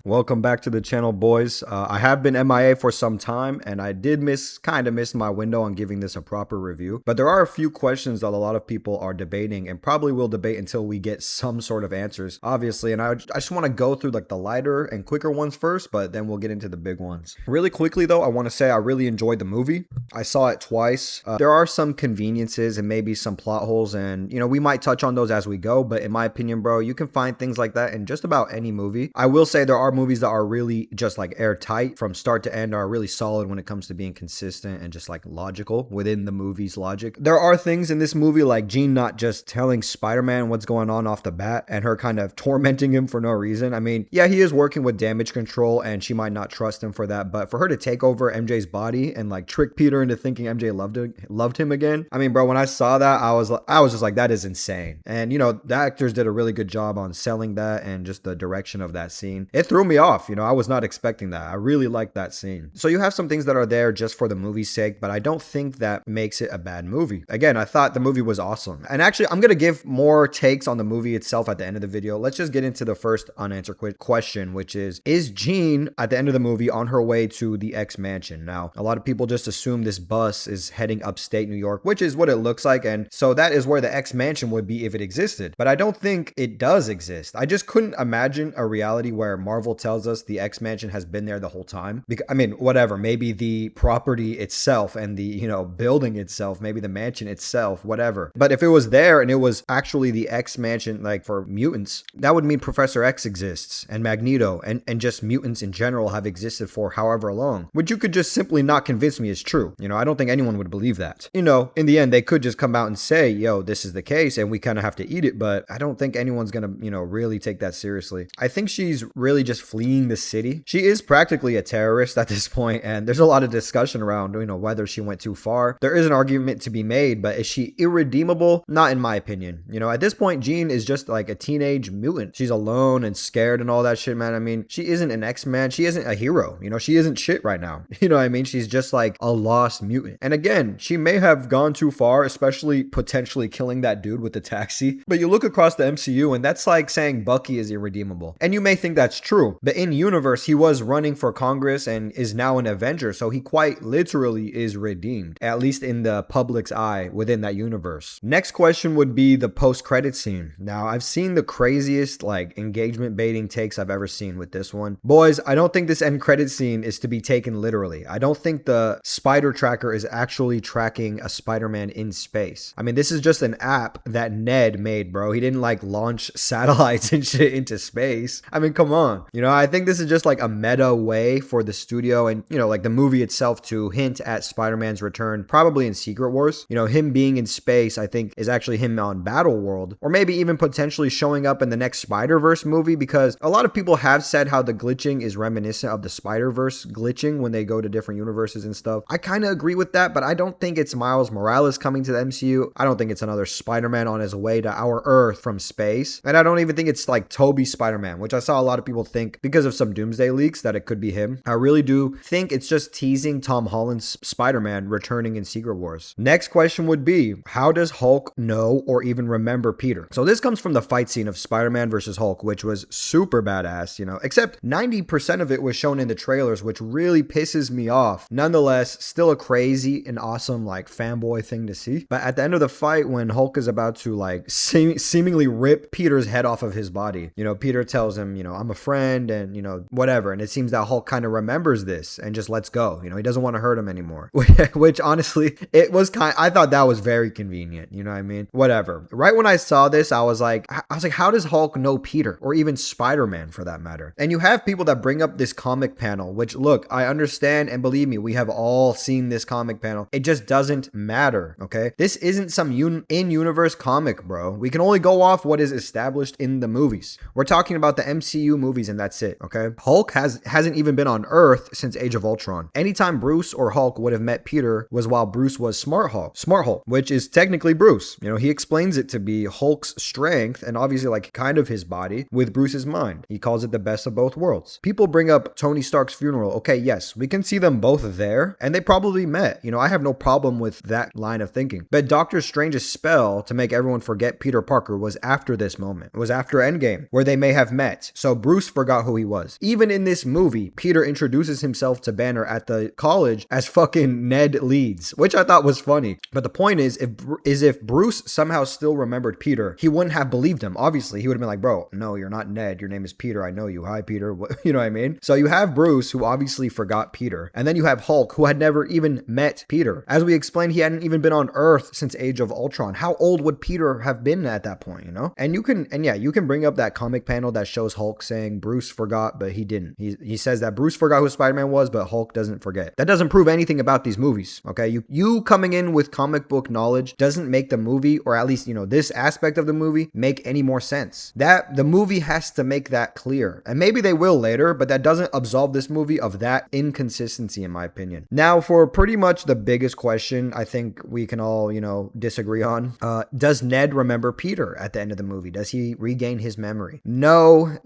Welcome back to the channel, boys. I have been MIA for some time, and I did kind of miss my window on giving this a proper review. But there are a few questions that a lot of people are debating and probably will debate until we get some sort of answers, obviously. And I just want to go through like the lighter and quicker ones first, but then we'll get into the big ones. Really quickly, though, I want to say I really enjoyed the movie. I saw it twice. There are some conveniences and maybe some plot holes, and we might touch on those as we go. But in my opinion, bro, you can find things like that in just about any movie. I will say there are movies that are really just like airtight from start to end, are really solid when it comes to being consistent and just like logical within the movie's logic. There are things in this movie like Jean not just telling Spider-Man what's going on off the bat and her kind of tormenting him for no reason. I mean, yeah, he is working with damage control and she might not trust him for that, but for her to take over MJ's body and like trick Peter into thinking MJ loved him again. I mean, bro, when I saw that, I was just like, that is insane. And the actors did a really good job on selling that and just the direction of that scene. It threw me off. I was not expecting that. I really liked that scene. So you have some things that are there just for the movie's sake, but I don't think that makes it a bad movie. Again, I thought the movie was awesome. And actually, I'm going to give more takes on the movie itself at the end of the video. Let's just get into the first unanswered question, which is Jean at the end of the movie on her way to the X mansion? Now, a lot of people just assume this bus is heading upstate New York, which is what it looks like. And so that is where the X mansion would be if it existed. But I don't think it does exist. I just couldn't imagine a reality where Marvel tells us the X mansion has been there the whole time. I mean, whatever, maybe the property itself and the, building itself, maybe the mansion itself, whatever. But if it was there and it was actually the X mansion, like for mutants, that would mean Professor X exists and Magneto and just mutants in general have existed for however long, which you could just simply not convince me is true. I don't think anyone would believe that. In the end, they could just come out and say, yo, this is the case and we kind of have to eat it. But I don't think anyone's going to, really take that seriously. I think she's really just fleeing the city. She is practically a terrorist at this point, and there's a lot of discussion around, whether she went too far. There is an argument to be made, but is she irredeemable? Not in my opinion. At this point, Jean is just like a teenage mutant. She's alone and scared and all that shit, man. I mean, she isn't an X-Man. She isn't a hero. She isn't shit right now. You know what I mean? She's just like a lost mutant. And again, she may have gone too far, especially potentially killing that dude with the taxi. But you look across the MCU and that's like saying Bucky is irredeemable. And you may think that's true, but in universe, he was running for Congress and is now an Avenger. So he quite literally is redeemed, at least in the public's eye within that universe. Next question would be the post-credit scene. Now, I've seen the craziest like engagement baiting takes I've ever seen with this one. Boys, I don't think this end credit scene is to be taken literally. I don't think the spider tracker is actually tracking a Spider-Man in space. I mean, this is just an app that Ned made, bro. He didn't like launch satellites and shit into space. I mean, come on. I think this is just like a meta way for the studio and, like the movie itself to hint at Spider-Man's return, probably in Secret Wars. Him being in space, I think, is actually him on Battle World, or maybe even potentially showing up in the next Spider-Verse movie, because a lot of people have said how the glitching is reminiscent of the Spider-Verse glitching when they go to different universes and stuff. I kind of agree with that, but I don't think it's Miles Morales coming to the MCU. I don't think it's another Spider-Man on his way to our Earth from space. And I don't even think it's like Tobey Spider-Man, which I saw a lot of people think because of some Doomsday leaks that it could be him. I really do think it's just teasing Tom Holland's Spider-Man returning in Secret Wars. Next question would be, how does Hulk know or even remember Peter? So this comes from the fight scene of Spider-Man versus Hulk, which was super badass, except 90% of it was shown in the trailers, which really pisses me off. Nonetheless, still a crazy and awesome like fanboy thing to see. But at the end of the fight, when Hulk is about to like seemingly rip Peter's head off of his body, Peter tells him, I'm a friend and, whatever. And it seems that Hulk kind of remembers this and just lets go. He doesn't want to hurt him anymore, which honestly, it was I thought that was very convenient. You know what I mean? Whatever. Right when I saw this, I was like, how does Hulk know Peter or even Spider-Man for that matter? And you have people that bring up this comic panel, which look, I understand. And believe me, we have all seen this comic panel. It just doesn't matter. Okay. This isn't some in-universe comic, bro. We can only go off what is established in the movies. We're talking about the MCU movies and that's it. Okay. Hulk hasn't even been on Earth since Age of Ultron. Anytime Bruce or Hulk would have met Peter was while Bruce was Smart Hulk, which is technically Bruce. He explains it to be Hulk's strength and obviously like kind of his body with Bruce's mind. He calls it the best of both worlds. People bring up Tony Stark's funeral. Okay, yes, we can see them both there and they probably met. I have no problem with that line of thinking. But Doctor Strange's spell to make everyone forget Peter Parker was after this moment. It was after Endgame where they may have met. So Bruce forgot forgot who he was. Even in this movie, Peter introduces himself to Banner at the college as fucking Ned Leeds, which I thought was funny. But the point is, if Bruce somehow still remembered Peter, he wouldn't have believed him. Obviously, he would have been like, bro, no, you're not Ned. Your name is Peter. I know you. Hi, Peter. You know what I mean? So you have Bruce, who obviously forgot Peter. And then you have Hulk, who had never even met Peter. As we explained, he hadn't even been on Earth since Age of Ultron. How old would Peter have been at that point, you know? And you can bring up that comic panel that shows Hulk saying Bruce forgot, but he didn't. He says that Bruce forgot who Spider-Man was, but Hulk doesn't forget. That doesn't prove anything about these movies, okay? You coming in with comic book knowledge doesn't make the movie, or at least, this aspect of the movie, make any more sense. That the movie has to make that clear. And maybe they will later, but that doesn't absolve this movie of that inconsistency, in my opinion. Now, for pretty much the biggest question I think we can all, disagree on, does Ned remember Peter at the end of the movie? Does he regain his memory? No,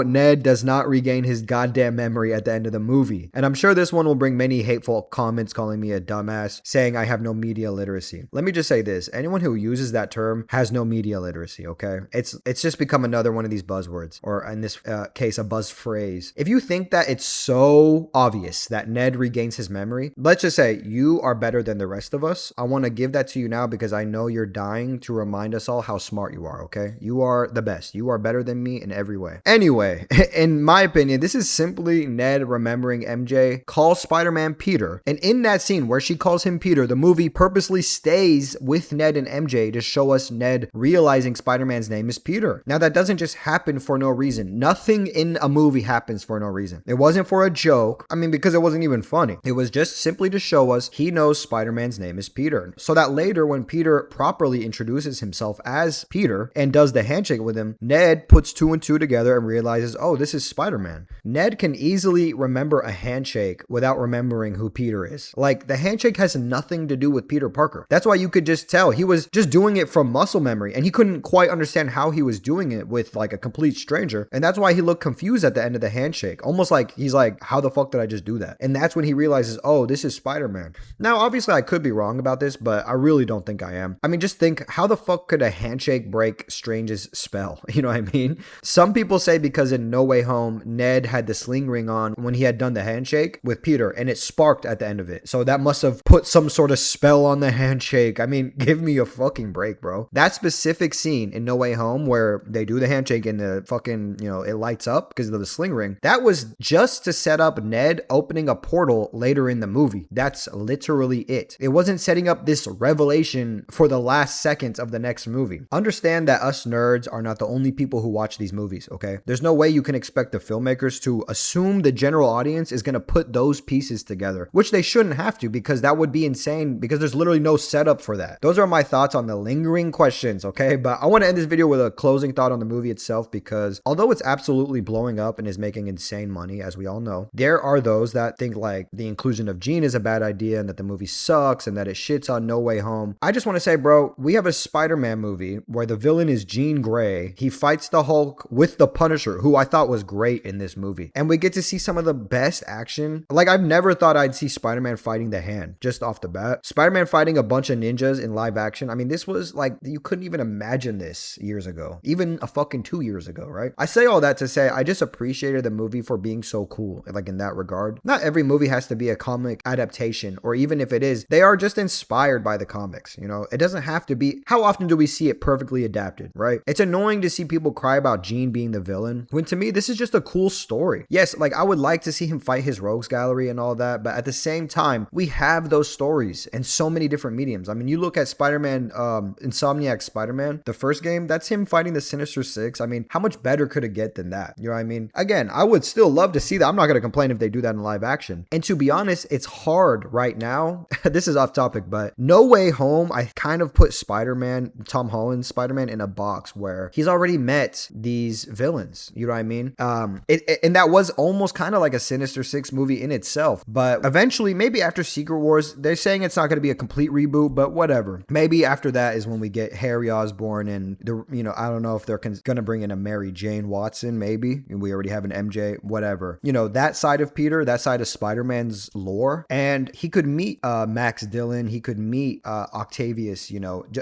Ned does not regain his goddamn memory at the end of the movie. And I'm sure this one will bring many hateful comments calling me a dumbass, saying I have no media literacy. Let me just say this. Anyone who uses that term has no media literacy, okay? It's just become another one of these buzzwords, or in this case, a buzz phrase. If you think that it's so obvious that Ned regains his memory, let's just say you are better than the rest of us. I want to give that to you now because I know you're dying to remind us all how smart you are, okay? You are the best. You are better than me in every way. Anyway, in my opinion, this is simply Ned remembering MJ calls Spider-Man Peter. And in that scene where she calls him Peter, the movie purposely stays with Ned and MJ to show us Ned realizing Spider-Man's name is Peter. Now, that doesn't just happen for no reason. Nothing in a movie happens for no reason. It wasn't for a joke. I mean, because it wasn't even funny. It was just simply to show us he knows Spider-Man's name is Peter. So that later, when Peter properly introduces himself as Peter and does the handshake with him, Ned puts two and two together and realizes, oh, this is Spider-Man. Ned can easily remember a handshake without remembering who Peter is. Like, the handshake has nothing to do with Peter Parker. That's why you could just tell he was just doing it from muscle memory, and he couldn't quite understand how he was doing it with like a complete stranger. And that's why he looked confused at the end of the handshake. Almost like he's like, how the fuck did I just do that? And that's when he realizes, oh, this is Spider-Man. Now, obviously I could be wrong about this, but I really don't think I am. I mean, just think, how the fuck could a handshake break Strange's spell? You know what I mean? Some people say because in No Way Home, Ned had the sling ring on when he had done the handshake with Peter, and it sparked at the end of it. So that must have put some sort of spell on the handshake. I mean, give me a fucking break, bro. That specific scene in No Way Home where they do the handshake and the fucking, it lights up because of the sling ring, that was just to set up Ned opening a portal later in the movie. That's literally it. It wasn't setting up this revelation for the last seconds of the next movie. Understand that us nerds are not the only people who watch these movies, okay? There's no way you can expect the filmmakers to assume the general audience is going to put those pieces together, which they shouldn't have to, because that would be insane, because there's literally no setup for that. Those are my thoughts on the lingering questions, okay? But I want to end this video with a closing thought on the movie itself, because although it's absolutely blowing up and is making insane money, as we all know, there are those that think like the inclusion of Jean is a bad idea and that the movie sucks and that it shits on No Way Home. I just want to say, bro, we have a Spider-Man movie where the villain is Jean Grey. He fights the Hulk with the Punisher, who I thought was great in this movie. And we get to see some of the best action. Like, I've never thought I'd see Spider-Man fighting the Hand, just off the bat. Spider-Man fighting a bunch of ninjas in live action. I mean, this was like, you couldn't even imagine this years ago. Even a fucking 2 years ago, right? I say all that to say, I just appreciated the movie for being so cool, like in that regard. Not every movie has to be a comic adaptation, or even if it is, they are just inspired by the comics, It doesn't have to be. How often do we see it perfectly adapted, right? It's annoying to see people cry about Jean being the villain, when to me, this is just a cool story. Yes, like, I would like to see him fight his rogues gallery and all that, but at the same time, we have those stories in so many different mediums. I mean, you look at Spider-Man, Insomniac Spider-Man, the first game, that's him fighting the Sinister Six. I mean, how much better could it get than that? You know what I mean? Again, I would still love to see that. I'm not going to complain if they do that in live action. And to be honest, it's hard right now. This is off topic, but No Way Home, I kind of put Spider-Man, Tom Holland's Spider-Man, in a box where he's already met these villains. You know what I mean? And that was almost kind of like a Sinister Six movie in itself. But eventually, maybe after Secret Wars, they're saying it's not going to be a complete reboot, but whatever. Maybe after that is when we get Harry Osborn and I don't know if they're going to bring in a Mary Jane Watson, maybe. We already have an MJ, whatever. That side of Peter, that side of Spider-Man's lore. And he could meet Max Dillon. He could meet Octavius,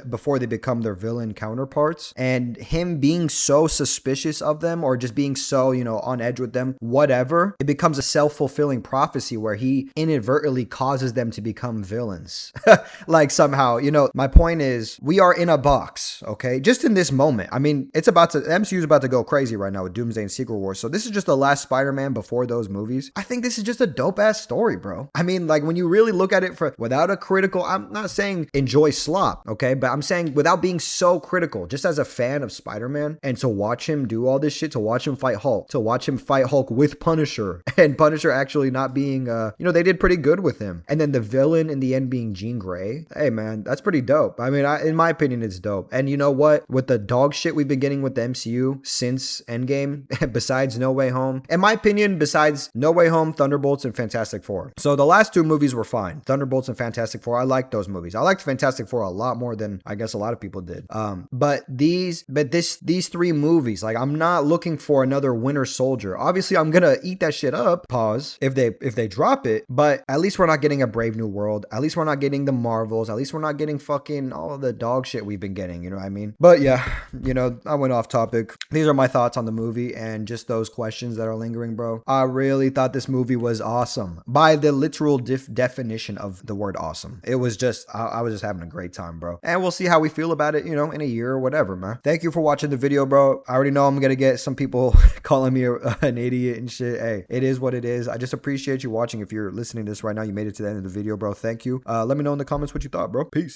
before they become their villain counterparts. And him being so suspicious conscious of them or just being so, on edge with them, whatever, it becomes a self-fulfilling prophecy where he inadvertently causes them to become villains. Like somehow, my point is we are in a box, okay? Just in this moment. I mean, the MCU is about to go crazy right now with Doomsday and Secret Wars. So this is just the last Spider-Man before those movies. I think this is just a dope ass story, bro. I mean, like when you really look at it without a critical, I'm not saying enjoy slop, okay? But I'm saying without being so critical, just as a fan of Spider-Man, and to watch him do all this shit, to watch him fight Hulk, to watch him fight Hulk with Punisher, and Punisher actually not being, they did pretty good with him. And then the villain in the end being Jean Grey. Hey man, that's pretty dope. I mean, in my opinion, it's dope. And you know what? With the dog shit we've been getting with the MCU since Endgame, besides No Way Home, in my opinion, besides No Way Home, Thunderbolts, and Fantastic Four. So the last two movies were fine. Thunderbolts and Fantastic Four, I liked those movies. I liked Fantastic Four a lot more than I guess a lot of people did. But these three movies, like I'm not looking for another Winter Soldier. Obviously, I'm gonna eat that shit up. Pause. If they drop it, but at least we're not getting a Brave New World. At least we're not getting the Marvels. At least we're not getting fucking all of the dog shit we've been getting. You know what I mean? But yeah, I went off topic. These are my thoughts on the movie and just those questions that are lingering, bro. I really thought this movie was awesome by the literal definition of the word awesome. It was just, I was just having a great time, bro. And we'll see how we feel about it, in a year or whatever, man. Thank you for watching the video, bro. I already know I'm gonna get some people calling me an idiot and shit. Hey, it is what it is. I just appreciate you watching. If you're listening to this right now, you made it to the end of the video, bro. Thank you. Let me know in the comments what you thought, bro. Peace.